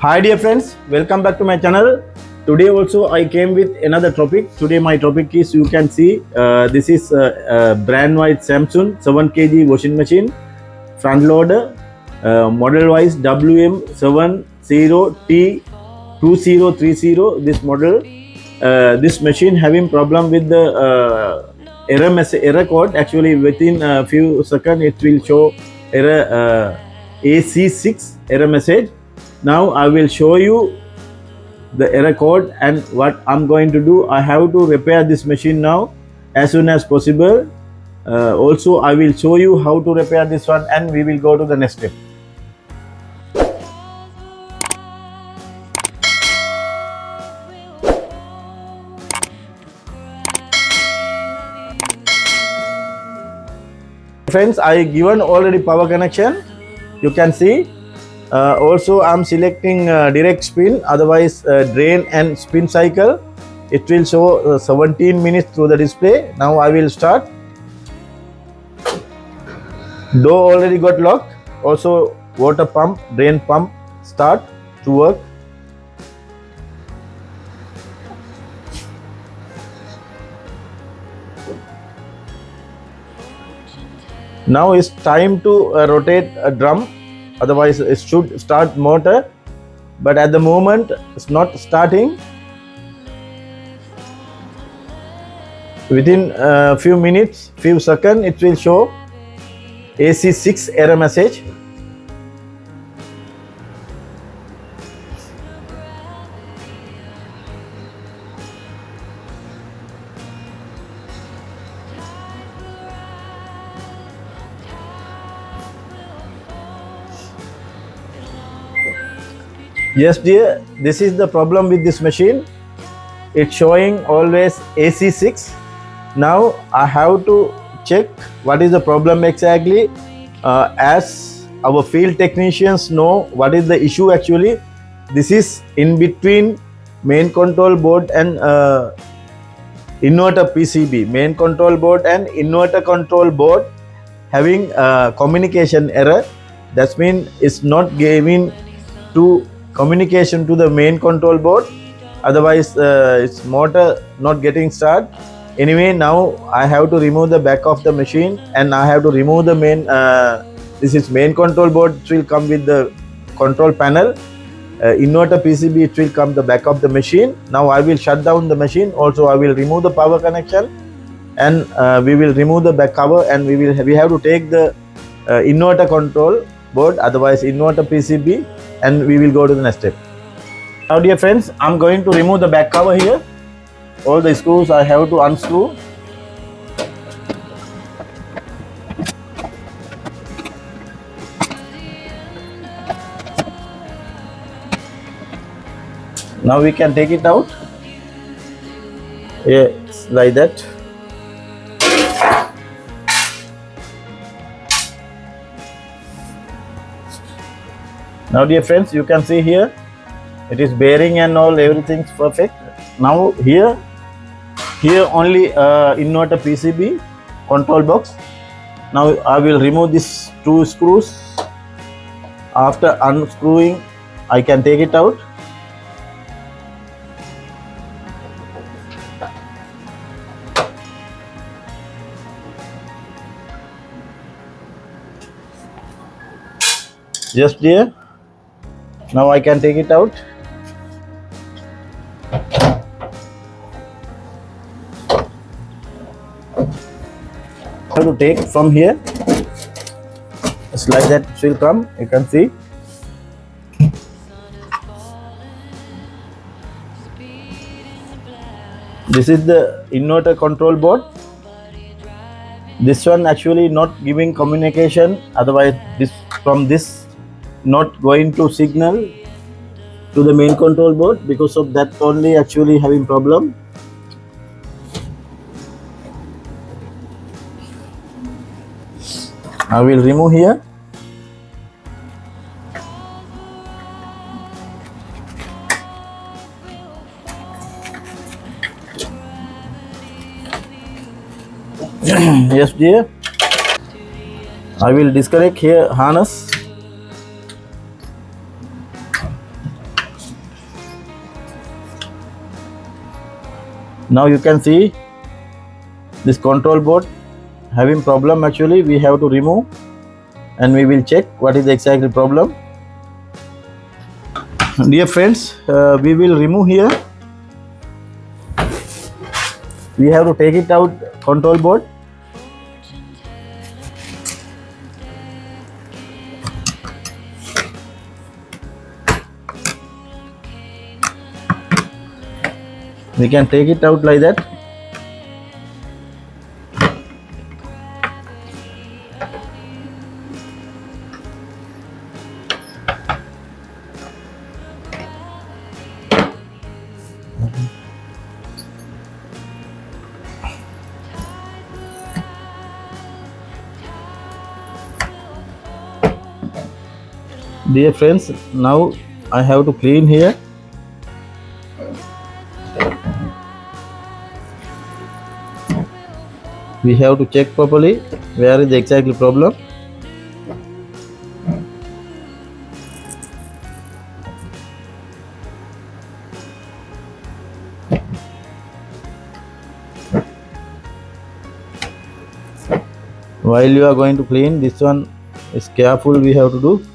Hi dear friends, welcome back to my channel. Today also I came with another topic. Today my topic is, you can see, this is brand wise Samsung 7 kg washing machine, front loader, model wise WM70T2030. This model, this machine having problem with the error code. Actually within a few seconds it will show error, AC6 error message. Now I will show you the error code and what I'm going to do. I have to repair this machine now as soon as possible. Also I will show you how to repair this one, and we will go to the next step. Friends, I given already power connection, you can see. Also I'm selecting direct spin, otherwise drain and spin cycle. It will show 17 minutes through the display. Now I will start. Door already got locked. Also water pump, drain pump start to work. Now it's time to rotate a drum, otherwise it should start motor, but at the moment it's not starting. Within a few minutes, few seconds, it will show AC6 error message. Yes dear, this is the problem with this machine. It's showing always AC6. Now I have to check what is the problem exactly. As our field technicians know what is the issue actually. This is in between main control board and inverter PCB. Main control board and inverter control board having communication error. That means it's not giving to communication to the main control board, otherwise its motor not getting start. Anyway, now I have to remove the back of the machine, and I have to remove the main this is main control board. It will come with the control panel. Inverter PCB, it will come the back of the machine. Now I will shut down the machine. Also I will remove the power connection, and we will remove the back cover, and we have to take the inverter control board, otherwise inverter PCB, and we will go to the next step. Now dear friends, I'm going to remove the back cover here. All the screws I have to unscrew. Now we can take it out. Yes, like that. Now dear friends, you can see here it is bearing and all, everything's perfect. Now here only inverter PCB control box. Now I will remove these two screws. After unscrewing, I can take it out. Just here. Now I can take it out. I have to take from here. It's like that, it will come. You can see. This is the inverter control board. This one actually not giving communication, otherwise this from this not going to signal to the main control board. Because of that only actually having problem. I will remove here. Yes dear, I will disconnect here harness. Now you can see this control board having problem. Actually we have to remove and we will check what is the exact problem. Dear friends, we will remove here. We have to take it out control board. We can take it out like that. Dear friends, now I have to clean here. We have to check properly where is the exact problem. While you are going to clean this one, is careful we have to do.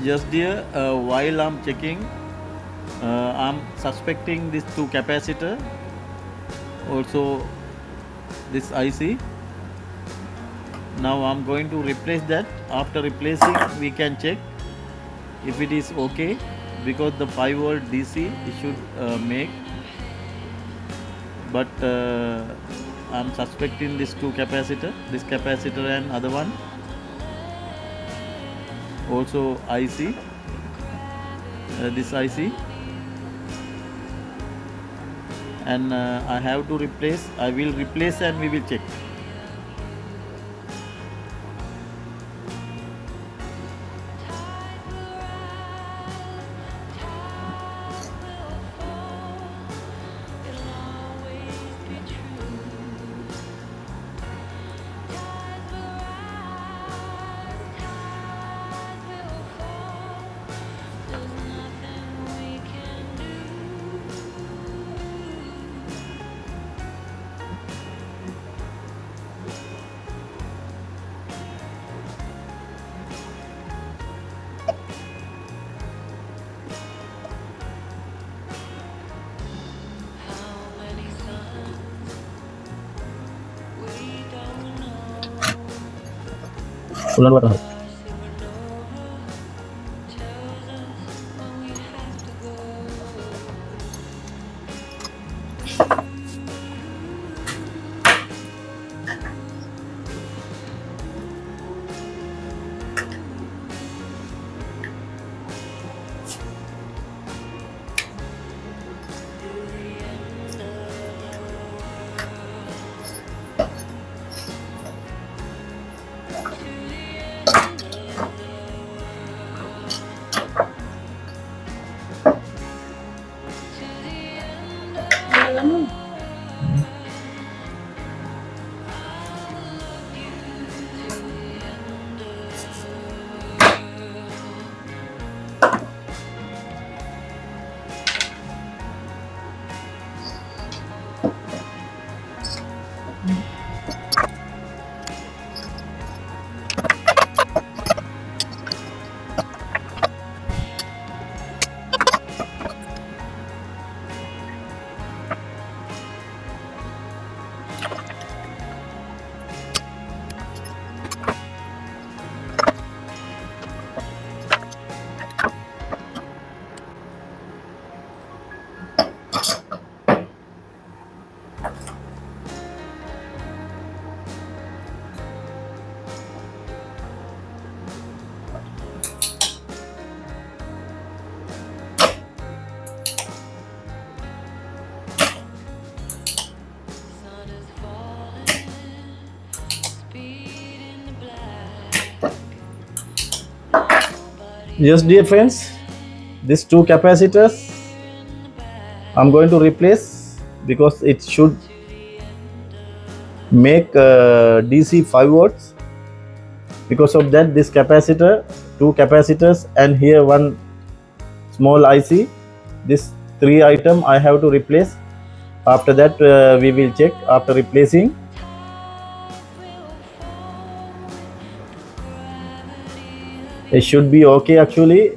Just dear, while I'm checking, I'm suspecting these two capacitor, also this IC. Now I'm going to replace that. After replacing, we can check if it is okay, because the 5 volt DC it should make, but I'm suspecting this two capacitor, this capacitor and other one, also IC, this IC, and I have to replace. I will replace and we will check. ulan water. Yes, dear friends, these two capacitors I'm going to replace because it should make DC 5 volts. Because of that, this capacitor, two capacitors, and here one small IC, this 3 item I have to replace. After that, we will check after replacing. It should be okay actually.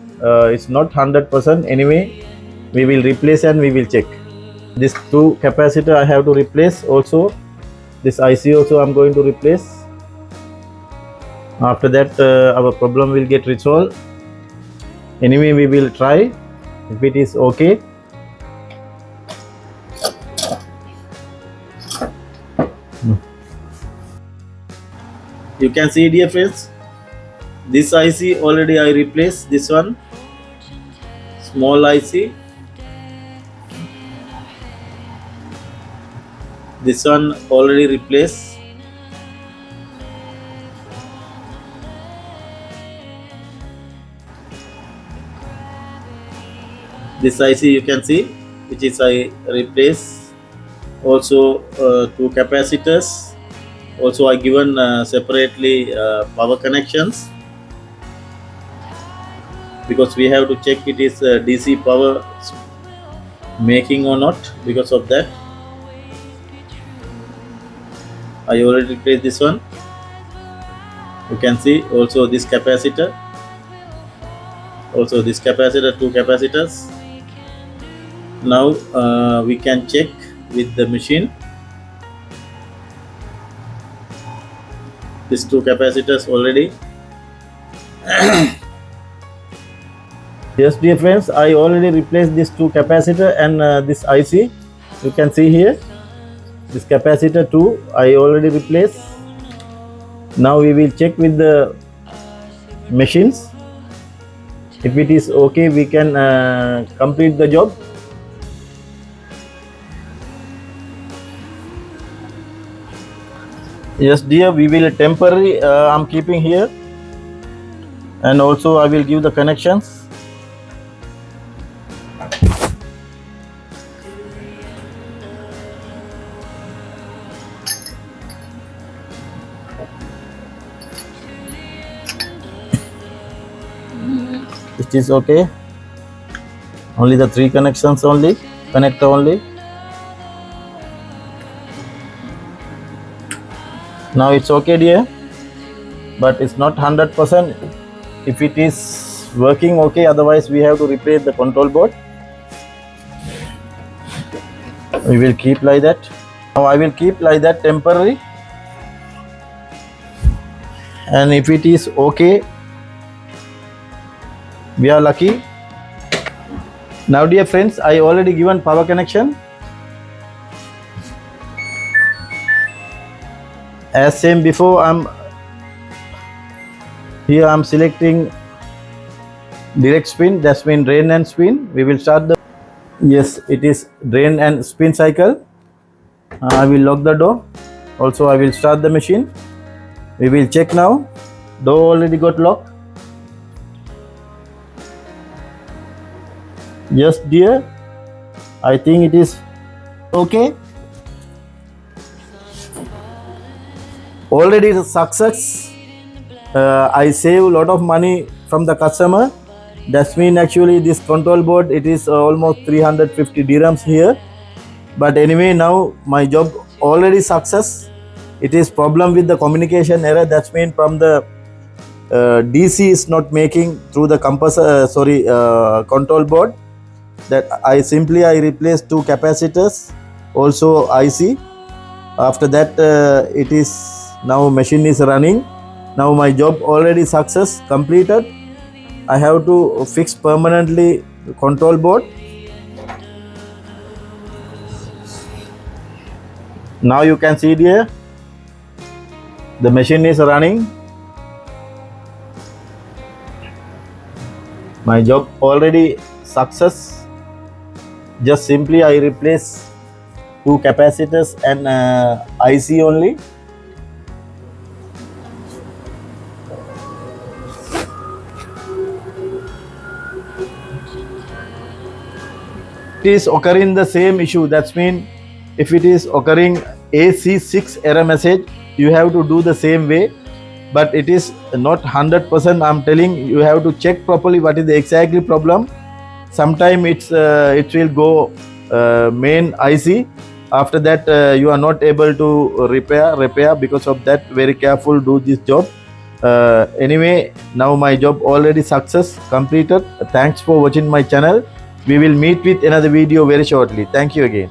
It's not 100%. Anyway, we will replace and we will check. This two capacitor I have to replace also. This IC also I'm going to replace. After that, our problem will get resolved. Anyway, we will try if it is okay. You can see, dear friends, this IC already I replaced. This one, small IC. This one already replaced. This IC you can see, which is I replace. Also two capacitors. Also I given separately power connections, because we have to check it is DC power making or not. Because of that, I already replaced this one. You can see also this capacitor, also this capacitor, two capacitors. Now we can check with the machine. These two capacitors already. Yes, dear friends, I already replaced this two capacitor and this IC. You can see here, this capacitor too I already replaced. Now we will check with the machines. If it is okay, we can complete the job. Yes, dear, we will temporarily I'm keeping here, and also I will give the connections. It is okay. Only the 3 connections only, connector only. Now it's okay, dear, but it's not 100%. If it is working okay, otherwise we have to replace the control board. We will keep like that. Now I will keep like that temporarily. and if it is okay, we are lucky. Now dear friends, I already given power connection. As same before, I'm selecting direct spin, that's mean drain and spin. We will start the, yes, it is drain and spin cycle. I will lock the door. Also I will start the machine. We will check now. Door already got locked. Yes dear, I think it is okay. Already a success. I save a lot of money from the customer. That's mean actually this control board, it is almost 350 dirhams here. But anyway, now my job already success. It is problem with the communication error. That's mean from the DC is not making through the control board. That I replaced 2 capacitors, also IC. After that, it is now machine is running. Now my job already success completed. I have to fix permanently control board. Now you can see here, the machine is running. My job already success. Just simply I replace 2 capacitors and IC only. It is occurring the same issue. That's mean if it is occurring AC6 error message, you have to do the same way. But it is not 100%. I'm telling you have to check properly what is the exactly problem. Sometime it will go main IC. After that you are not able to repair. Because of that, very careful do this job. Anyway, now my job already success completed. Thanks for watching my channel. We will meet with another video very shortly. Thank you again.